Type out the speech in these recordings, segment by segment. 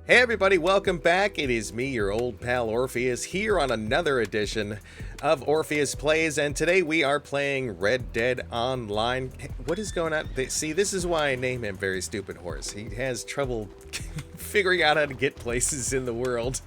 Hey everybody, welcome back. It is me, your old pal Orpheus, here on another edition of Orpheus Plays, and today we are playing Red Dead Online. What is going on? See, this is why I name him Very Stupid Horse. He has trouble figuring out how to get places in the world.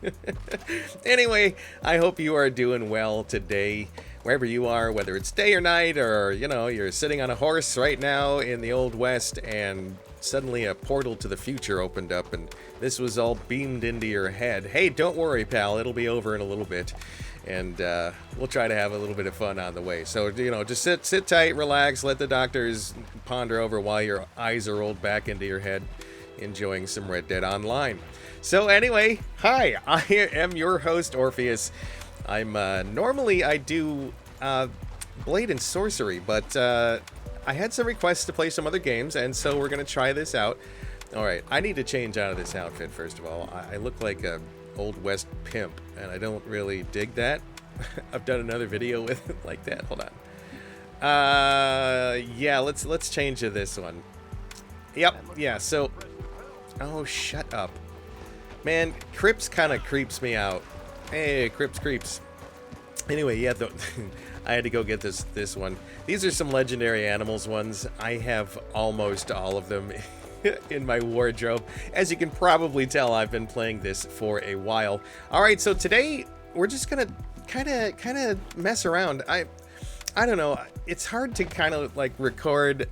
Anyway, I hope you are doing well today, wherever you are, whether it's day or night, or, you know, you're sitting on a horse right now in the Old West, and suddenly a portal to the future opened up and this was all beamed into your head. Hey, don't worry, pal, it'll be over in a little bit, and we'll try to have a little bit of fun on the way. So, you know, just sit tight, relax, let the doctors ponder over while your eyes are rolled back into your head, enjoying some Red Dead Online. So anyway, hi, I am your host, Orpheus. I'm normally I do Blade and Sorcery, but I had some requests to play some other games, and so we're going to try this out. Alright, I need to change out of this outfit, first of all. I look like a Old West pimp, and I don't really dig that. I've done another video with it like that. Hold on. Yeah, let's change to this one. Yep, yeah, so... Oh, shut up. Man, Crips kind of creeps me out. Hey, Crips creeps. Anyway, yeah, I had to go get this one. These are some legendary animals ones. I have almost all of them in my wardrobe. As you can probably tell, I've been playing this for a while. All right, so today we're just gonna kind of mess around. I don't know. It's hard to kind of like record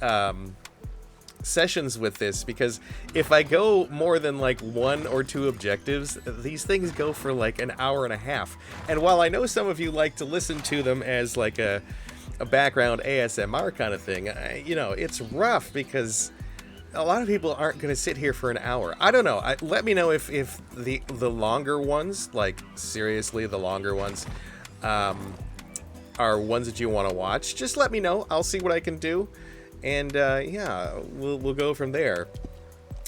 sessions with this, because if I go more than like one or two objectives, these things go for like an hour and a half. And while I know some of you like to listen to them as like a background ASMR kind of thing, you know, it's rough because a lot of people aren't going to sit here for an hour. I don't know. Let me know if the longer ones, like seriously the longer ones, are ones that you want to watch. Just let me know. I'll see what I can do. And yeah, we'll go from there.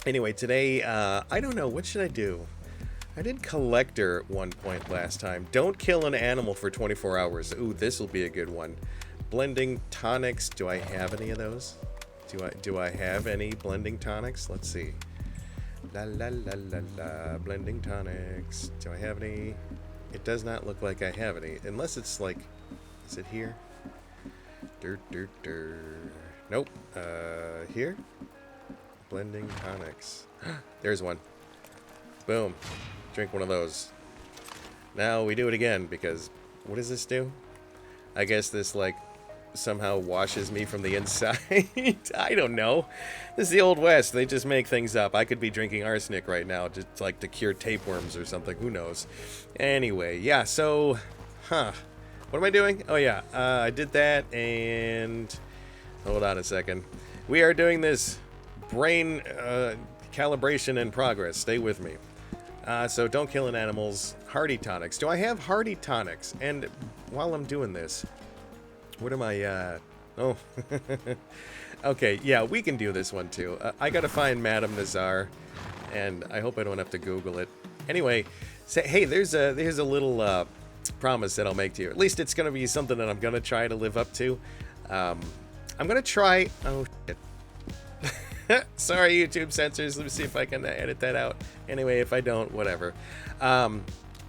Anyway, today, I don't know, what should I do? I did Collector at one point last time. Don't kill an animal for 24 hours. Ooh, this will be a good one. Blending tonics. Do I have any of those? Do I have any blending tonics? Let's see. La la la la la. Blending tonics. Do I have any? It does not look like I have any. Unless it's like, is it here? Nope. Here? Blending tonics. There's one. Boom. Drink one of those. Now we do it again, because what does this do? I guess this, like, somehow washes me from the inside. I don't know. This is the Old West. They just make things up. I could be drinking arsenic right now, just like to cure tapeworms or something. Who knows? Anyway, yeah, so... What am I doing? Oh, yeah. I did that, and... Hold on a second. We are doing this brain calibration in progress. Stay with me. So don't kill an animals. Hardy tonics. Do I have hardy tonics? And while I'm doing this, what am I, oh. Okay, yeah, we can do this one too. I gotta find Madame Nazar, and I hope I don't have to Google it. Anyway, say, hey, there's a little promise that I'll make to you. At least it's gonna be something that I'm gonna try to live up to. I'm gonna try... Oh, shit. Sorry, YouTube censors. Let me see if I can edit that out. Anyway, if I don't, whatever. I'm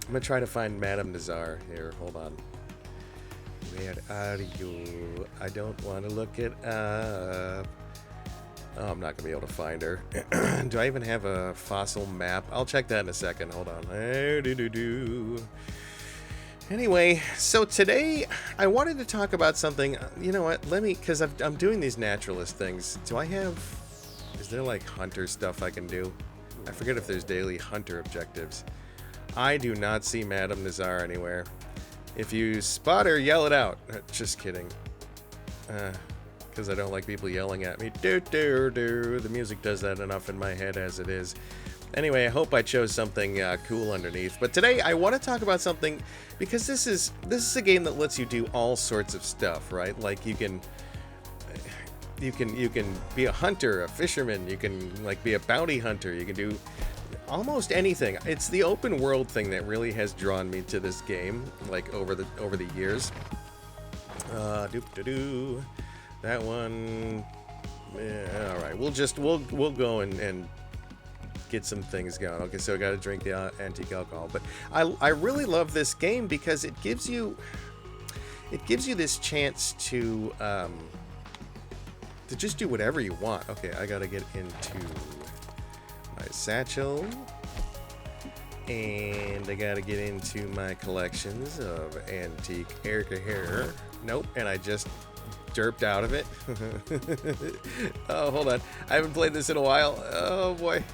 gonna try to find Madame Nazar here. Hold on. Where are you? I don't want to look it up. Oh, I'm not gonna be able to find her. Do I even have a fossil map? I'll check that in a second. Hold on. Anyway, so today I wanted to talk about something. You know what? Let me, because I'm doing these naturalist things. Do I have... Is there like hunter stuff I can do? I forget if there's daily hunter objectives. I do not see Madame Nazar anywhere. If you spot her, yell it out. Just kidding. Because I don't like people yelling at me. The music does that enough in my head as it is. Anyway, I hope I chose something cool underneath. But today I want to talk about something, because this is a game that lets you do all sorts of stuff, right? Like you can be a hunter, a fisherman, you can like be a bounty hunter, you can do almost anything. It's the open world thing that really has drawn me to this game, like over the years. That one. Yeah, all right, we'll go and get some things going. Okay, so I got to drink the antique alcohol. But I really love this game because it gives you this chance to just do whatever you want. Okay, I got to get into my satchel. And I gotta get into my collections of antique hair. Nope, and I just derped out of it. Oh, hold on. I haven't played this in a while. Oh, boy.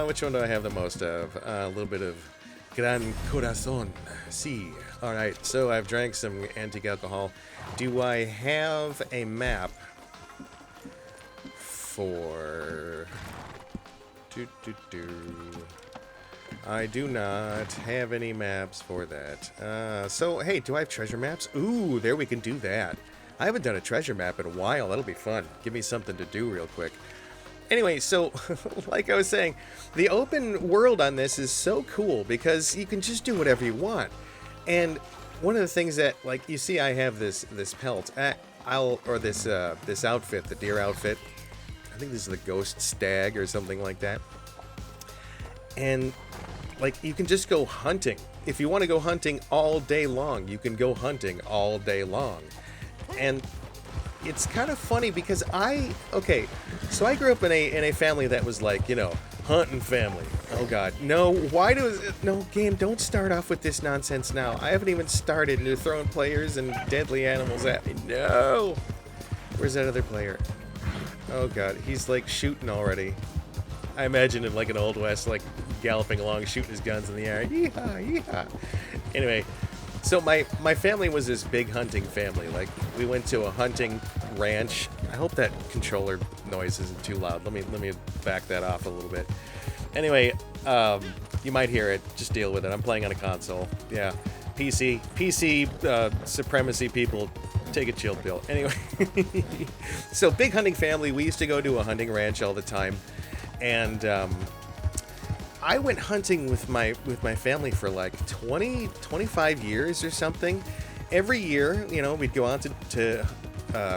Which one do I have the most of? A little bit of Gran Corazon. Si. Alright, so I've drank some antique alcohol. Do I have a map for... I do not have any maps for that. So, hey, do I have treasure maps? Ooh, there we can do that. I haven't done a treasure map in a while. That'll be fun. Give me something to do real quick. Anyway, so, like I was saying, the open world on this is so cool because you can just do whatever you want. And one of the things that, like, you see I have this pelt. This outfit, the deer outfit. I think this is the ghost stag or something like that. And... like, you can just go hunting. If you want to go hunting all day long, you can go hunting all day long. And it's kind of funny because so I grew up in a family that was like, you know, hunting family. Oh, God. No, no, game, don't start off with this nonsense now. I haven't even started and you're throwing players and deadly animals at me. No! Where's that other player? Oh, God. He's, like, shooting already. I imagine him like an Old West, like, galloping along, shooting his guns in the air. Yeehaw, yeehaw. Anyway, so my family was this big hunting family. Like, we went to a hunting ranch. I hope that controller noise isn't too loud. Let me back that off a little bit. Anyway, you might hear it. Just deal with it. I'm playing on a console. Yeah, PC supremacy people. Take a chill pill. Anyway, so big hunting family. We used to go to a hunting ranch all the time. And I went hunting with my family for like 25 years or something. Every year, you know, we'd go out to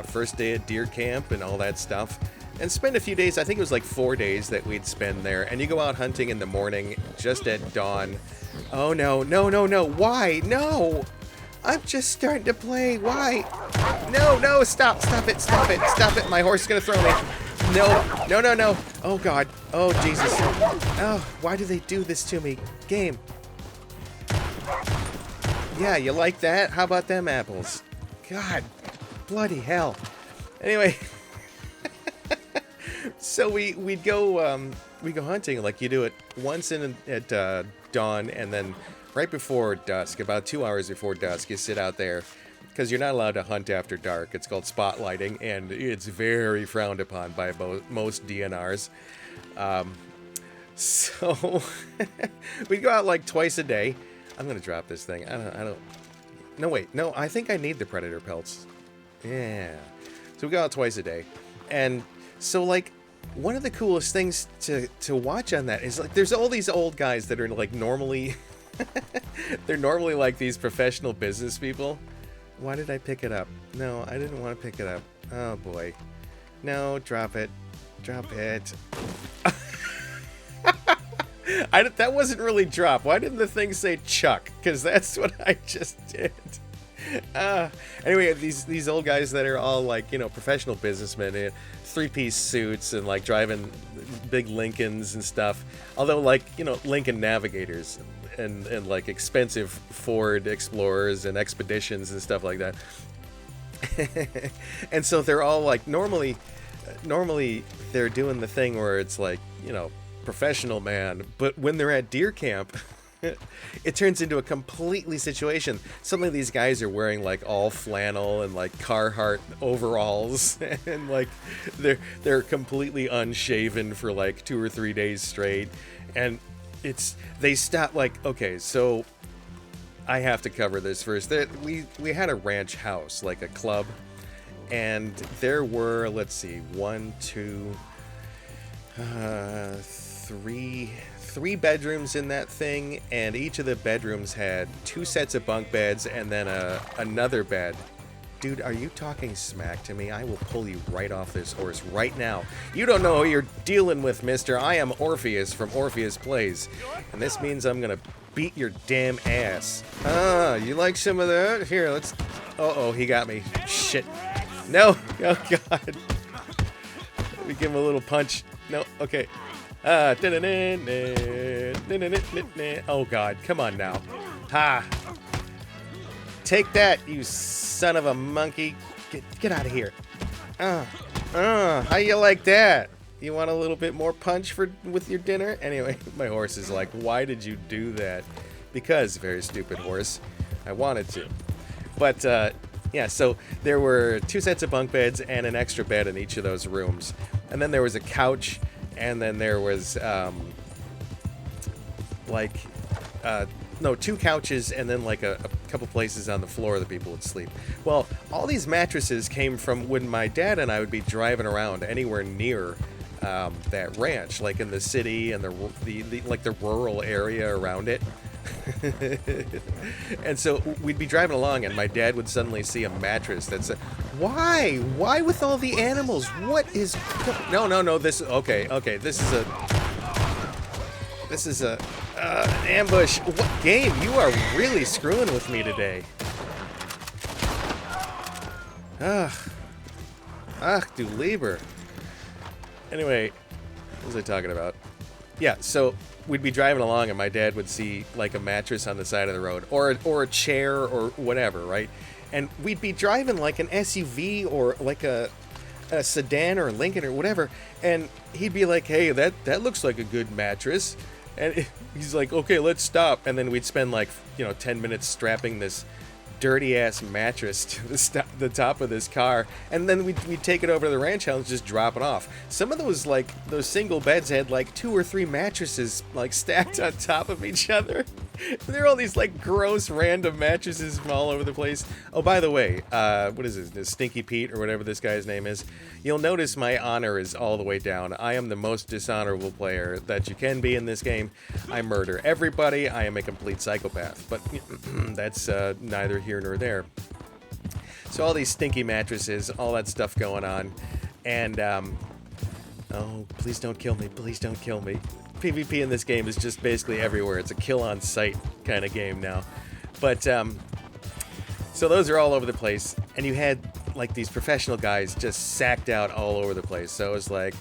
first day at deer camp and all that stuff and spend a few days. I think it was like 4 days that we'd spend there. And you go out hunting in the morning just at dawn. Oh, no. Why? No! I'm just starting to play. Why? No, stop it. My horse is going to throw me. No. Oh, God. Oh, Jesus. Oh, why do they do this to me? Game. Yeah, you like that? How about them apples? God. Bloody hell. Anyway. So we'd go hunting like you do it once at dawn, and then right before dusk, about 2 hours before dusk, you sit out there. Because you're not allowed to hunt after dark. It's called spotlighting, and it's very frowned upon by most DNRs. So we go out like twice a day. I'm gonna drop this thing. I don't. No, wait. No, I think I need the predator pelts. Yeah. So we go out twice a day, and so like one of the coolest things to watch on that is like there's all these old guys that are like normally they're normally like these professional business people. Why did I pick it up? No, I didn't want to pick it up. Oh, boy. No, drop it. Drop it. That wasn't really drop. Why didn't the thing say chuck? Because that's what I just did. Anyway, these old guys that are all like, you know, professional businessmen, three-piece suits and like driving big Lincolns and stuff. Although like, you know, Lincoln Navigators and like expensive Ford Explorers and Expeditions and stuff like that. And so they're all like normally they're doing the thing where it's like, you know, professional man, but when they're at deer camp, it turns into a completely situation. Suddenly these guys are wearing like all flannel and like Carhartt overalls and like they're completely unshaven for like 2 or 3 days straight. And they stop like, okay, so I have to cover this first. We had a ranch house, like a club, and there were, let's see, 3 bedrooms in that thing, and each of the bedrooms had 2 sets of bunk beds and then another bed Dude, are you talking smack to me? I will pull you right off this horse right now. You don't know who you're dealing with, mister. I am Orpheus from Orpheus Plays. And this means I'm gonna beat your damn ass. Ah, you like some of that? Here, let's... Uh-oh, he got me. Shit. No! Oh, God. Let me give him a little punch. No, okay. Oh, God. Come on now. Ha! Take that, you son of a monkey. Get out of here. How you like that? You want a little bit more punch with your dinner? Anyway, my horse is like, why did you do that? Because, very stupid horse, I wanted to. But, yeah, so there were 2 sets of bunk beds and an extra bed in each of those rooms. And then there was a couch, and then there was, no, 2 couches and then like a couple places on the floor that people would sleep. Well, all these mattresses came from when my dad and I would be driving around anywhere near that ranch, like in the city and the rural area around it. And so we'd be driving along and my dad would suddenly see a mattress that's why with all the animals? What is no this okay this is a ambush. What game? You are really screwing with me today. Du Lieber. Anyway, what was I talking about? Yeah, so we'd be driving along and my dad would see like a mattress on the side of the road or a chair or whatever, right? And we'd be driving like an SUV or like a sedan or a Lincoln or whatever, and he'd be like, hey, that looks like a good mattress. And he's like, okay, let's stop. And then we'd spend like, 10 minutes strapping this dirty ass mattress to the top of this car, and then we'd take it over to the ranch house and just drop it off. Some of those single beds had like 2 or 3 mattresses like stacked on top of each other. There are all these like gross random mattresses from all over the place. Oh, by the way, what is this Stinky Pete or whatever this guy's name is? You'll notice my honor is all the way down. I am the most dishonorable player that you can be in this game. I murder everybody. I am a complete psychopath, but that's neither here nor there. So all these stinky mattresses, all that stuff going on, and oh, please don't kill me, please don't kill me. PvP in this game is just basically everywhere. It's a kill on sight kind of game now. But so those are all over the place, and you had like these professional guys just sacked out all over the place. So it was like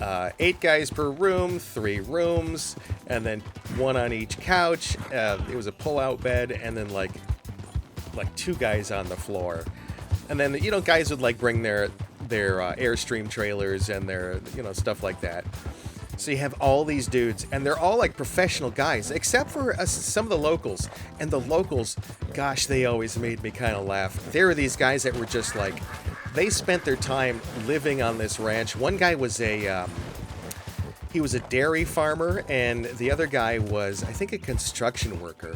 8 guys per room, 3 rooms, and then 1 on each couch. It was a pull-out bed, and then like 2 guys on the floor. And then guys would like bring their Airstream trailers and their stuff like that. So you have all these dudes, and they're all like professional guys, except for some of the locals. And the locals, gosh, they always made me kind of laugh. There were these guys that were just like, they spent their time living on this ranch. One guy was he was a dairy farmer, and the other guy was, I think, a construction worker.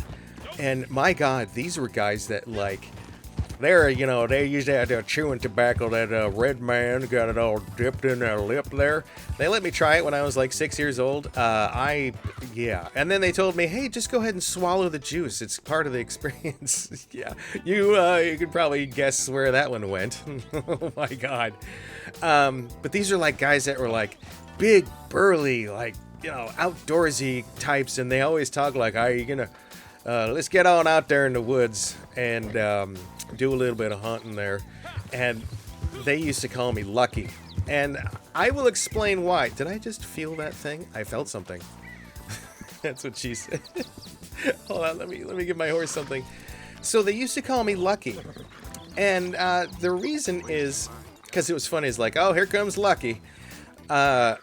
And my God, these were guys that like, they usually had their chewing tobacco. That red man got it all dipped in their lip there. They let me try it when I was like 6 years old. Yeah. And then they told me, hey, just go ahead and swallow the juice. It's part of the experience. Yeah. You could probably guess where that one went. Oh my God. But these are like guys that were like big, burly, like, outdoorsy types. And they always talk like, let's get on out there in the woods and do a little bit of hunting there. And they used to call me Lucky. And I will explain why. Did I just feel that thing? I felt something. That's what she said. Hold on, let me give my horse something. So they used to call me Lucky. And the reason is, because it was funny, it's like, oh, here comes Lucky. So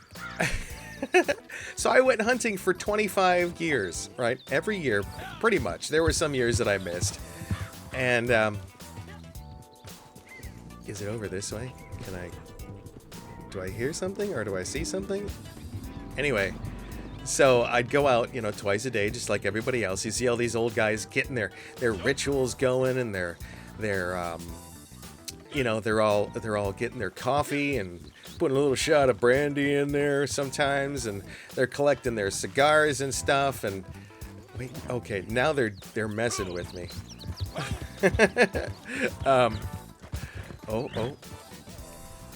I went hunting for 25 years, right? Every year, pretty much. There were some years that I missed. And, is it over this way? Do I hear something or do I see something? Anyway, so I'd go out, twice a day, just like everybody else. You see all these old guys getting their rituals going, and they're all getting their coffee and putting a little shot of brandy in there sometimes, and they're collecting their cigars and stuff. And wait, okay, now they're messing with me. Oh, oh.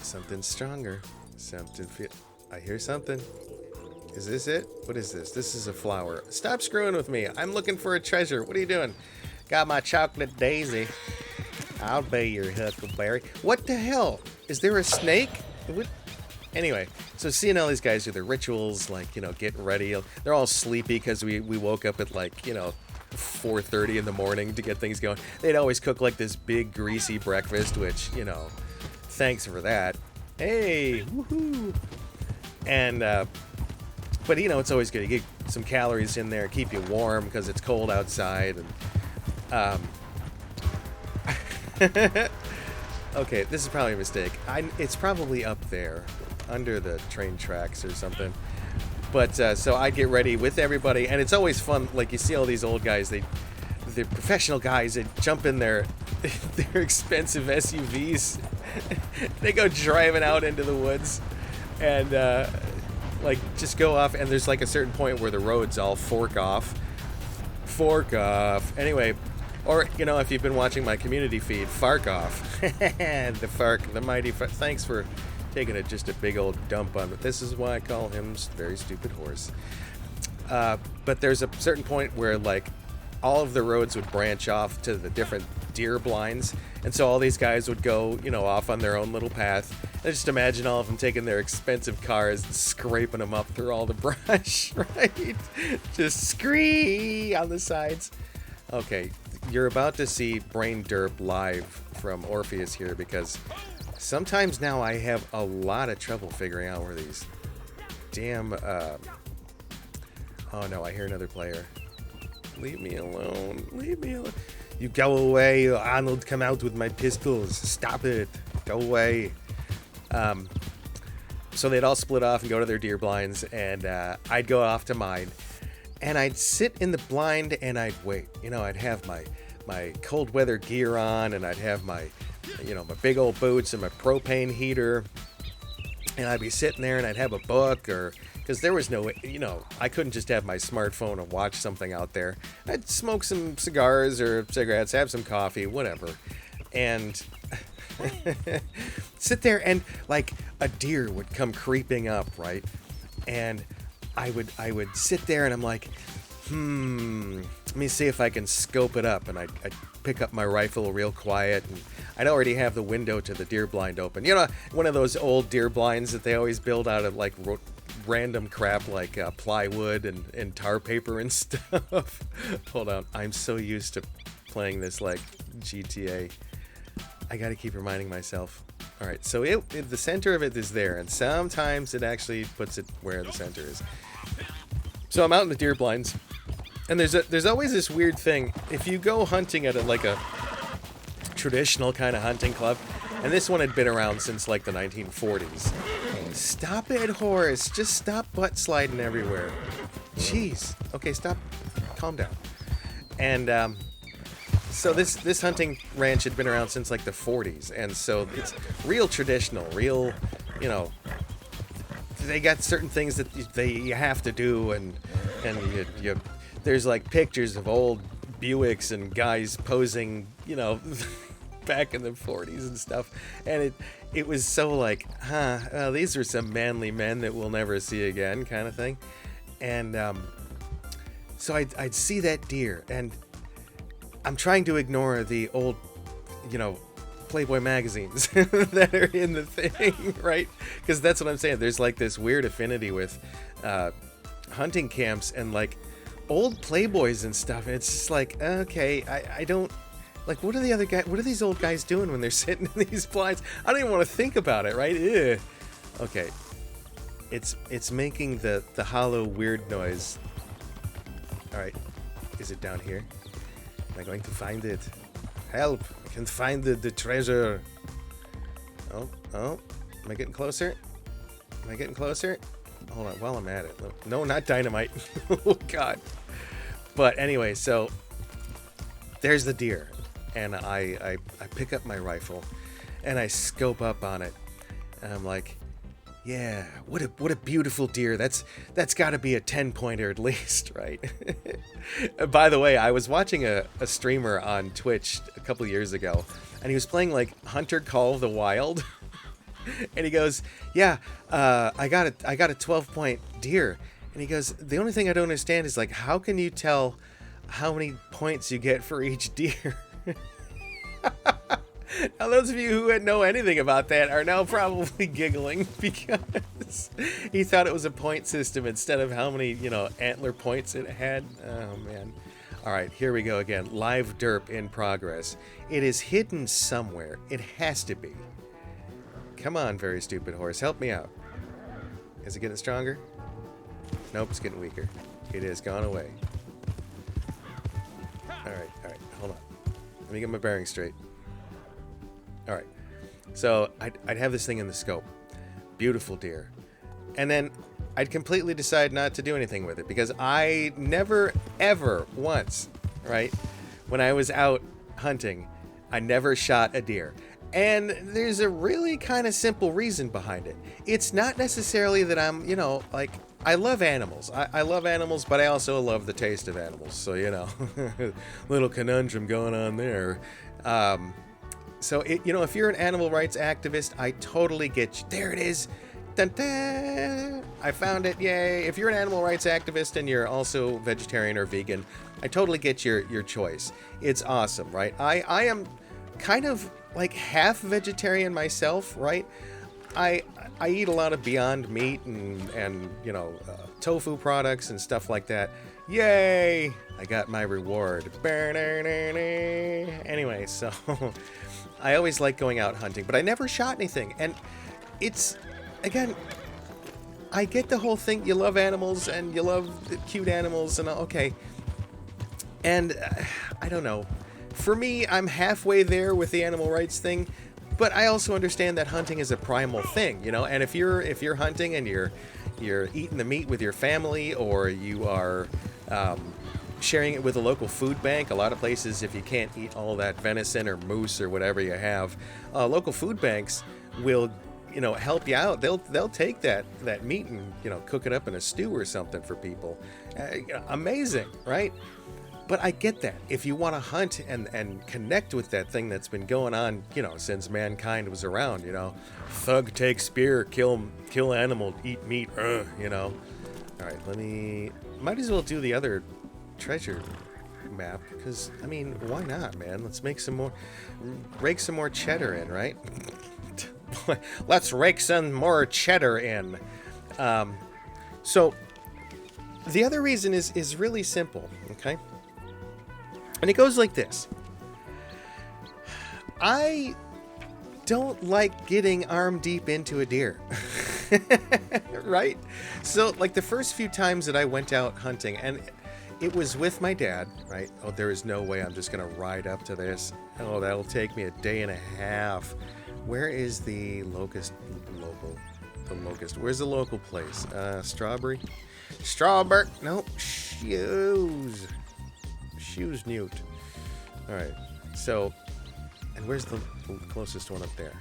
Something stronger. Something I hear something. Is this it? What is this? This is a flower. Stop screwing with me. I'm looking for a treasure. What are you doing? Got my chocolate daisy. I'll be your huckleberry. What the hell? Is there a snake? What? Anyway, so seeing all these guys do their rituals, like, you know, getting ready. They're all sleepy because we woke up at, like, you know, 4:30 in the morning to get things going. They'd always cook, like, this big, greasy breakfast, which, you know, thanks for that. Hey, woohoo! And, but, you know, it's always good. You get some calories in there, keep you warm because it's cold outside. And, okay, this is probably a mistake. It's probably up there, under the train tracks or something. But, so I get ready with everybody, and it's always fun. Like, you see all these old guys, they're professional guys, they jump in their expensive SUVs. They go driving out into the woods, and, like, just go off, and there's, like, a certain point where the roads all fork off. Anyway, or, you know, if you've been watching my community feed, Fark Off. The Fark, the mighty Fark. Thanks for taking just a big old dump on it. This is why I call him Very Stupid Horse. But there's a certain point where, like, all of the roads would branch off to the different deer blinds. And so all these guys would go, you know, off on their own little path. I just imagine all of them taking their expensive cars and scraping them up through all the brush, right? Just scree on the sides. Okay, you're about to see Brain Derp live from Orpheus here, because sometimes now I have a lot of trouble figuring out where these damn, oh no, I hear another player. Leave me alone. Leave me alone. You go away, Arnold, come out with my pistols. Stop it. Go away. So they'd all split off and go to their deer blinds, and I'd go off to mine. And I'd sit in the blind and I'd wait. You know, I'd have my cold weather gear on, and I'd have my, you know, my big old boots and my propane heater. And I'd be sitting there and I'd have a book, or, because there was no, you know, I couldn't just have my smartphone and watch something out there. I'd smoke some cigars or cigarettes, have some coffee, whatever. And sit there, and like a deer would come creeping up, right? And I would sit there and I'm like, let me see if I can scope it up. And I'd pick up my rifle real quiet, and I'd already have the window to the deer blind open. You know, one of those old deer blinds that they always build out of like random crap like plywood and tar paper and stuff. Hold on, I'm so used to playing this like GTA. I gotta keep reminding myself. All right, so the center of it is there, and sometimes it actually puts it where the center is. So I'm out in the deer blinds, and there's always this weird thing. If you go hunting at a traditional kind of hunting club, and this one had been around since like the 1940s. Stop it, Horace. Just stop butt sliding everywhere. Jeez. Okay, stop. Calm down. And so this hunting ranch had been around since like the 40s, and so it's real traditional, real, you know, they got certain things that you have to do, and you there's like pictures of old Buicks and guys posing, you know, back in the 40s and stuff, and it was so like, these are some manly men that we'll never see again, kind of thing. And so I'd see that deer, and I'm trying to ignore the old, you know, Playboy magazines that are in the thing, right? Because that's what I'm saying. There's like this weird affinity with hunting camps and like old Playboys and stuff. And it's just like, okay, I don't, like, what are the other guys, what are these old guys doing when they're sitting in these blinds? I don't even want to think about it, right? Ugh. Okay. It's making the hollow weird noise. All right. Is it down here? Am I going to find it? Help! I can find the treasure. Oh. Am I getting closer? Am I getting closer? Hold on, while I'm at it. No, not dynamite. Oh, God. But anyway, so there's the deer. And I pick up my rifle, and I scope up on it. And I'm like, Yeah, what a beautiful deer. That's got to be a 10-pointer at least, right? By the way, I was watching a streamer on Twitch a couple years ago, and he was playing like Hunter Call of the Wild, and he goes, "Yeah, I got a 12-point deer," and he goes, "The only thing I don't understand is like how can you tell how many points you get for each deer?" Now, those of you who know anything about that are now probably giggling because he thought it was a point system instead of how many, antler points it had. Oh, man. All right, here we go again. Live derp in progress. It is hidden somewhere. It has to be. Come on, very stupid horse. Help me out. Is it getting stronger? Nope, it's getting weaker. It has gone away. All right. Hold on. Let me get my bearings straight. All right, so I'd have this thing in the scope. Beautiful deer. And then I'd completely decide not to do anything with it because I never, ever once, right, when I was out hunting, I never shot a deer. And there's a really kind of simple reason behind it. It's not necessarily that I'm, I love animals. I love animals, but I also love the taste of animals. So, little conundrum going on there. So, if you're an animal rights activist, I totally get you. There it is. Dun, dun. I found it. Yay. If you're an animal rights activist and you're also vegetarian or vegan, I totally get your choice. It's awesome, right? I am kind of like half vegetarian myself, right? I eat a lot of Beyond Meat and tofu products and stuff like that. Yay! I got my reward. Anyway, so I always like going out hunting, but I never shot anything. And it's, again, I get the whole thing. You love animals and you love the cute animals and okay. And I don't know. For me, I'm halfway there with the animal rights thing, but I also understand that hunting is a primal thing, And if you're hunting and you're eating the meat with your family, or you are sharing it with a local food bank. A lot of places, if you can't eat all that venison or moose or whatever you have, local food banks will, help you out. They'll take that meat and, cook it up in a stew or something for people. Amazing, right? But I get that. If you want to hunt and connect with that thing that's been going on, since mankind was around, thug take spear, kill animal, eat meat, All right, might as well do the other treasure map, because why not, man? Let's rake some more cheddar in, right? Let's rake some more cheddar in. So the other reason is really simple, okay? And it goes like this. I don't like getting arm deep into a deer. Right? So, like, the first few times that I went out hunting, and it was with my dad, right? Oh, there is no way I'm just going to ride up to this. Oh, that'll take me a day and a half. Where is the locust? Where's the local place? Strawberry? No, Shoes Newt. All right. So, and where's the closest one up there?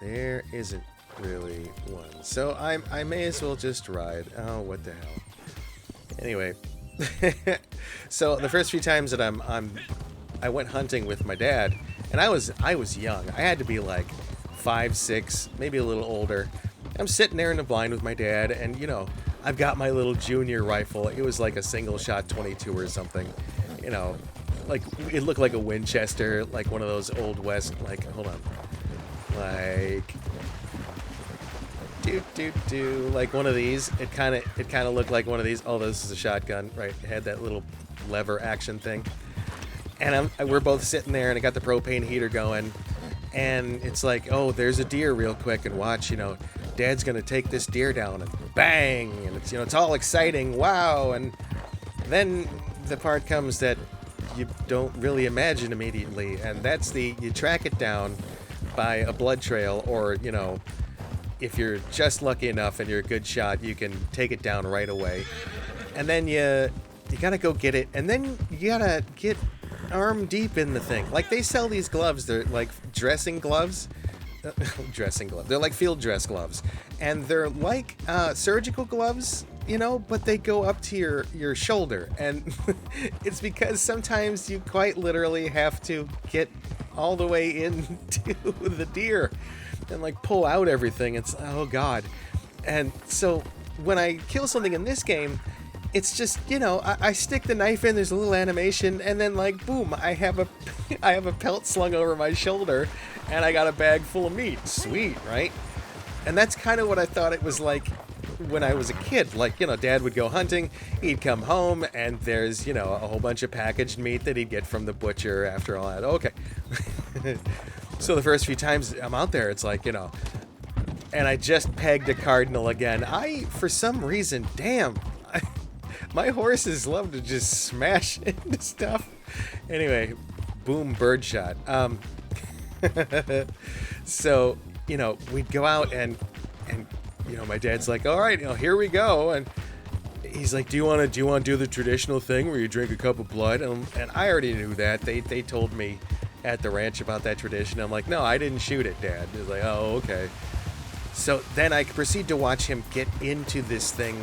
There isn't really one. So I may as well just ride. Oh, what the hell. Anyway, so the first few times that I went hunting with my dad, and I was young. I had to be like 5, 6, maybe a little older. I'm sitting there in the blind with my dad, and I've got my little junior rifle. It was like a single shot 22 or something. Like it looked like a Winchester, like one of those old West, like, hold on. Like like one of these. It kind of looked like one of these. Oh, this is a shotgun, right? It had that little lever action thing. And we're both sitting there, and I got the propane heater going, and it's like, oh, there's a deer real quick, and watch, Dad's gonna take this deer down, and bang, and it's it's all exciting, wow, and then the part comes that you don't really imagine immediately, and that's you track it down by a blood trail, or if you're just lucky enough and you're a good shot, you can take it down right away, and then you gotta go get it, and then you gotta get arm deep in the thing. Like, they sell these gloves, they're like dressing gloves, dressing gloves. They're like field dress gloves, and they're like surgical gloves, you know, but they go up to your shoulder, and it's because sometimes you quite literally have to get all the way into the deer and like pull out everything. It's, oh god. And so when I kill something in this game, it's just, you know, I stick the knife in, there's a little animation, and then like boom, I have a I have a pelt slung over my shoulder, and I got a bag full of meat. Sweet, right? And that's kind of what I thought it was like when I was a kid. Like, you know, Dad would go hunting, he'd come home, and there's, you know, a whole bunch of packaged meat that he'd get from the butcher after all that. Okay. So the first few times I'm out there, it's like, you know, and I just pegged a cardinal again. For some reason, my horses love to just smash into stuff. Anyway, boom, birdshot. So, you know, we'd go out and you know, my dad's like, all right, you know, here we go. And he's like, do you want to do the traditional thing where you drink a cup of blood? And I already knew that. They told me at the ranch about that tradition. I'm like, no, I didn't shoot it, Dad. He's like, oh, okay. So then I proceed to watch him get into this thing.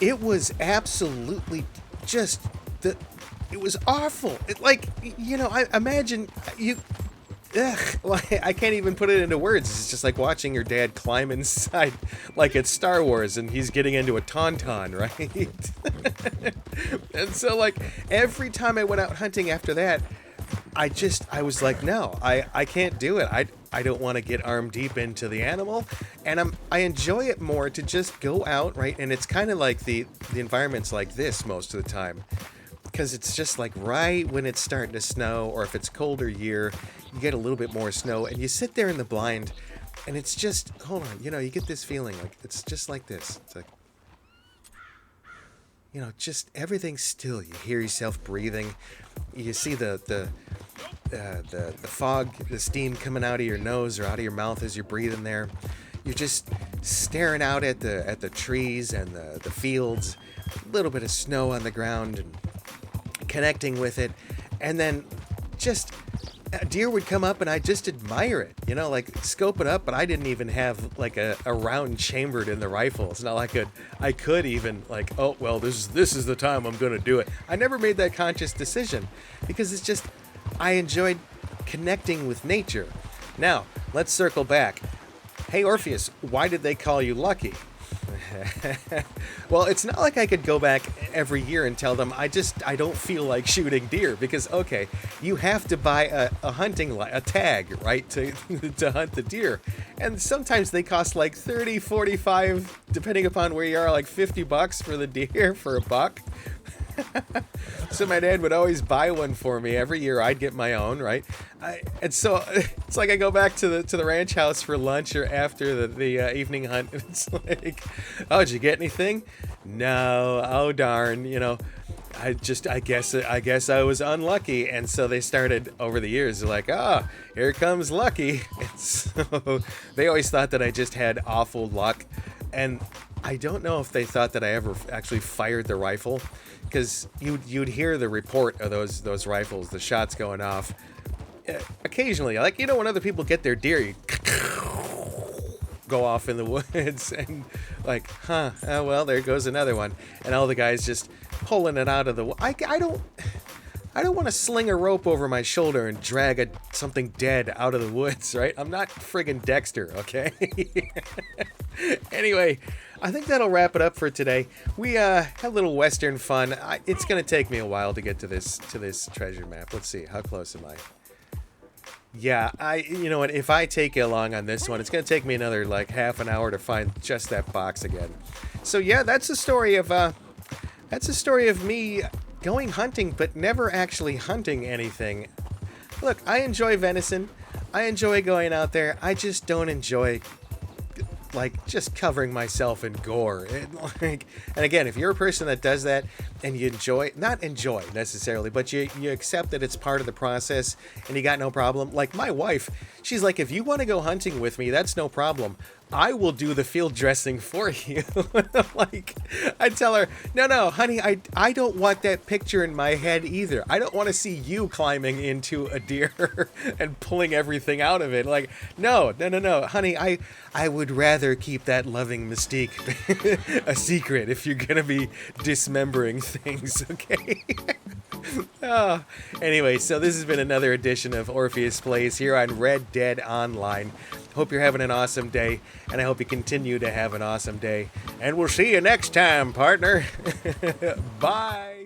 It was absolutely just it was awful. It, like, you know, I imagine you. Like, I can't even put it into words. It's just like watching your dad climb inside, like it's Star Wars, and he's getting into a tauntaun, right? And so, like, every time I went out hunting after that, I was like, no, I can't do it. I don't want to get arm deep into the animal, and I enjoy it more to just go out, right? And it's kind of like the environment's like this most of the time, because it's just like right when it's starting to snow, or if it's colder year, you get a little bit more snow, and you sit there in the blind, and it's just, hold on, you know, you get this feeling like it's just like this. It's like, you know, just everything's still. You hear yourself breathing. You see the fog, the steam coming out of your nose or out of your mouth as you're breathing there. You're just staring out at the trees and the fields, a little bit of snow on the ground, and connecting with it. And then just a deer would come up and I just admire it, you know, like scope it up, but I didn't even have like a round chambered in the rifle. It's not like I could even like, oh, well, this is the time I'm going to do it. I never made that conscious decision because it's just, I enjoyed connecting with nature. Now, let's circle back. Hey, Orpheus, why did they call you lucky? Well, it's not like I could go back every year and tell them I don't feel like shooting deer, because okay, you have to buy a hunting a tag, right, to hunt the deer, and sometimes they cost like 30, 45, depending upon where you are, like $50 for the deer for a buck. So my dad would always buy one for me every year. I'd get my own, right? And so it's like I go back to the ranch house for lunch or after the evening hunt. It's like, oh, did you get anything? No. Oh darn. You know, I guess I was unlucky. And so they started over the years. They're like, here comes Lucky. And so they always thought that I just had awful luck. And I don't know if they thought that I ever actually fired the rifle, because you'd hear the report of those rifles, the shots going off. Occasionally, like, you know, when other people get their deer, you go off in the woods, and like, oh, well, there goes another one, and all the guys just pulling it out of the. I don't want to sling a rope over my shoulder and drag something dead out of the woods, right? I'm not friggin' Dexter, okay? Anyway, I think that'll wrap it up for today. We had a little Western fun. It's going to take me a while to get to this treasure map. Let's see. How close am I? Yeah, you know what? If I take you along on this one, it's going to take me another like half an hour to find just that box again. So yeah, that's a story of me going hunting, but never actually hunting anything. Look, I enjoy venison. I enjoy going out there. I just don't enjoy like just covering myself in gore. And again, if you're a person that does that and you not enjoy necessarily, but you accept that it's part of the process and you got no problem. Like my wife, she's like, if you want to go hunting with me, that's no problem. I will do the field dressing for you. Like, I tell her, no, honey, I don't want that picture in my head either. I don't want to see you climbing into a deer and pulling everything out of it. Like, no, honey, I would rather keep that loving mystique a secret if you're gonna be dismembering things, okay? Oh, anyway, so this has been another edition of Orpheus Plays here on Red Dead Online. Hope you're having an awesome day, and I hope you continue to have an awesome day. And we'll see you next time, partner. Bye.